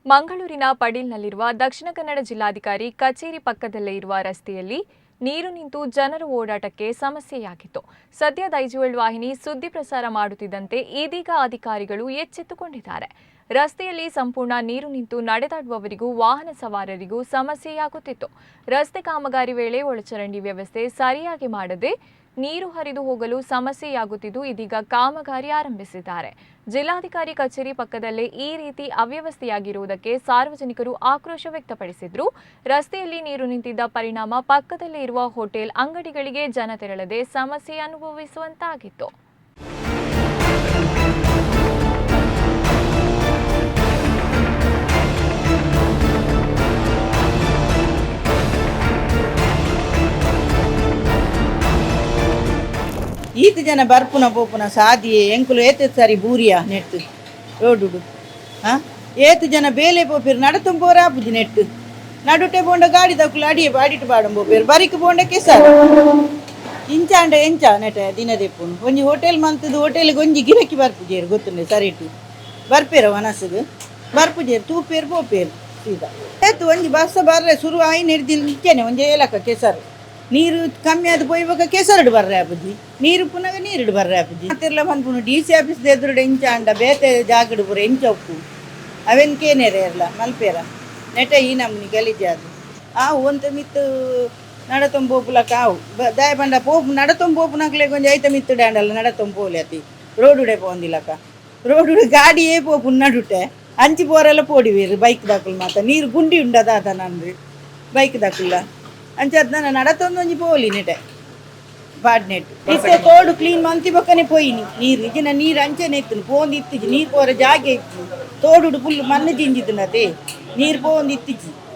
ಮಂಗಳೂರಿನ ಪಡೀಲ್ನಲ್ಲಿರುವ ದಕ್ಷಿಣ ಕನ್ನಡ ಜಿಲ್ಲಾಧಿಕಾರಿ ಕಚೇರಿ ಪಕ್ಕದಲ್ಲೇ ಇರುವ ರಸ್ತೆಯಲ್ಲಿ ನೀರು ನಿಂತು ಜನರ ಓಡಾಟಕ್ಕೆ ಸಮಸ್ಯೆಯಾಗಿತ್ತು. ಸದ್ಯ ದೈಜುವಳ್ ವಾಹಿನಿ ಸುದ್ದಿ ಪ್ರಸಾರ ಮಾಡುತ್ತಿದ್ದಂತೆ ಇದೀಗ ಅಧಿಕಾರಿಗಳು ಎಚ್ಚೆತ್ತುಕೊಂಡಿದ್ದಾರೆ. ರಸ್ತೆಯಲ್ಲಿ ಸಂಪೂರ್ಣ ನೀರು ನಿಂತು ನಡೆದಾಡುವವರಿಗೂ ವಾಹನ ಸವಾರರಿಗೂ ಸಮಸ್ಯೆಯಾಗುತ್ತಿತ್ತು. ರಸ್ತೆ ಕಾಮಗಾರಿ ವೇಳೆ ಒಳಚರಂಡಿ ವ್ಯವಸ್ಥೆ ಸರಿಯಾಗಿ ಮಾಡದೆ ನೀರು ಹರಿದು ಹೋಗಲು ಸಮಸ್ಯೆಯಾಗುತ್ತಿದ್ದು ಇದೀಗ ಕಾಮಗಾರಿ ಆರಂಭಿಸಿದ್ದಾರೆ. ಜಿಲ್ಲಾಧಿಕಾರಿ ಕಚೇರಿ ಪಕ್ಕದಲ್ಲೇ ಈ ರೀತಿ ಅವ್ಯವಸ್ಥೆಯಾಗಿರುವುದಕ್ಕೆ ಸಾರ್ವಜನಿಕರು ಆಕ್ರೋಶ ವ್ಯಕ್ತಪಡಿಸಿದ್ರು. ರಸ್ತೆಯಲ್ಲಿ ನೀರು ನಿಂತಿದ್ದ ಪರಿಣಾಮ ಪಕ್ಕದಲ್ಲೇ ಇರುವ ಹೋಟೆಲ್ ಅಂಗಡಿಗಳಿಗೆ ಜನ ತೆರಳದೆ ಸಮಸ್ಯೆ ಅನುಭವಿಸುವಂತಾಗಿತ್ತು. ಈತ ಜನ ಬರ್ಪುನ ಪೋಪುನ ಸಾದಿಯೇ ಎಂಕುಲು ಏತ ಸಾರಿ ಬೂರಿಯ ನೆಟ್ಟು ರೋಡುಡು ಏತು ಜನ ಬೇಲೆ ಪೋಪೇರು ನಡತುಂಬೋರ ಆಪುಜಿ ನೆಟ್ಟು ನಡುಟೆ ಬೋಂಡ ಗಾಡಿ ತಕ್ಕಲು ಅಡಿಯೆ ಬಾಡಿಟ್ಟು ಬಾಡಂ ಪೋಪೇರು ಬರಿಕ್ ಬೋಂಡಕ್ಕೆ ಸರ್ ಇಂಚಾಂಡ ಎಂಚ ನೆಟ ದಿನದೆಪ್ಪುನು ಒಂಜಿ ಹೋಟೆಲ್ ಮಂತದು ಹೋಟೆಲ್ಗೆ ಒಂಜಿ ಗಿರಕಿ ಬರ್ಪುಜೇರು ಗೊತ್ತುಂಡೆ ಸರಿಟು ಬರ್ಪೇರ ವನಸ್ಗೆ ಬರ್ಪುಜೇರು ತೂಪೇರು ಪೋಪೇರು ಸೀದಾ ಏತು ಒಂಜಿ ಬಸ್ಸ ಬರ್ರೆ ಶುರು ಆಯಿ ನೆಡ್ದಿನ ನಿಚ್ಚೇನೆ ಒಂಜಿ ಏಲಕ್ಕ ಕೆಸರು ನೀರು ಕಮ್ಮಿ ಆದ ಪೋಯ್ವಾಗ ಕೆಸರಡು ಬರ್ರೆ ಆಪುಜಿ ನೀರು ಪುನಃ ನೀರಿಡು ಬರ್ರೆ ಆಪುಜಿ ಮತ್ತೆಲ್ಲ ಬಂದ್ಪುನು DC ಆಫೀಸ್ ಎದುರುಡು ಎಂಚ ಅಂಡ ಬೇತೆ ಜಾಗಡು ಪೂರ ಎಂಚ ಉಪ್ಪು ಅವೆನ್ಕೇನೇರೆ ಇರಲ್ಲ ಮಲ್ಪೇರ ನೆಟ ಈ ನಮ್ನಿ ಗಲೀಜೆ ಅದು ಒಂತ ಮಿತ್ತು ನಡತೊಂಬೋಪುಲಕ ಆವು ದಾಯ ಬಂಡ ಪೋಪು ನಡತೊಂಬೋಪುನಕ್ಲೆ ಕೊಂಚ ಐತ ಮಿತ್ತು ಡ್ಯಾಂಡಲ್ಲ ನಡತೊಂಬೋಲಿ ಅತಿ ರೋಡುಡೆ ಪೋಂದಿಲ್ಲಕ ರೋಡುಡೆ ಗಾಡಿಯೇ ಪೋಪು ನಡುಟೆ ಅಂಚಿ ಪೋರೆಲ್ಲ ಪೋಡಿವೇರು ಬೈಕ್ ದಾಕುಲು ಮಾತ ನೀರು ಗುಂಡಿ ಉಂಡದಾದ ನಂದು ಬೈಕ್ ದಾಕುಲ್ಲ ಅಂಚದ್ನ ನಡತೊಂದೊಂಜಿ ಪೋಲಿ ನೆಟೆ ಬಾಡ್ನೆಟ್ಟು ಇತ್ತೆ ತೋಡು ಕ್ಲೀನ್ ಮಂತಿ ಬಕ್ಕನೆ ಪೋಯಿನಿ ನೀರು ಈಗಿನ ನೀರು ಅಂಚೆನೆ ಇತ್ತು ಪೋಂದು ಇತ್ತಿಜಿ ನೀರು ಪೋರ ಜಾಗೆ ಇತ್ತು ತೋಡುಡು ಫುಲ್ ಮಣ್ಣು ಜಿಂಜಿದ್ದು ನತೆ ನೀರು ಪೋಂದು ಇತ್ತಿಜಿ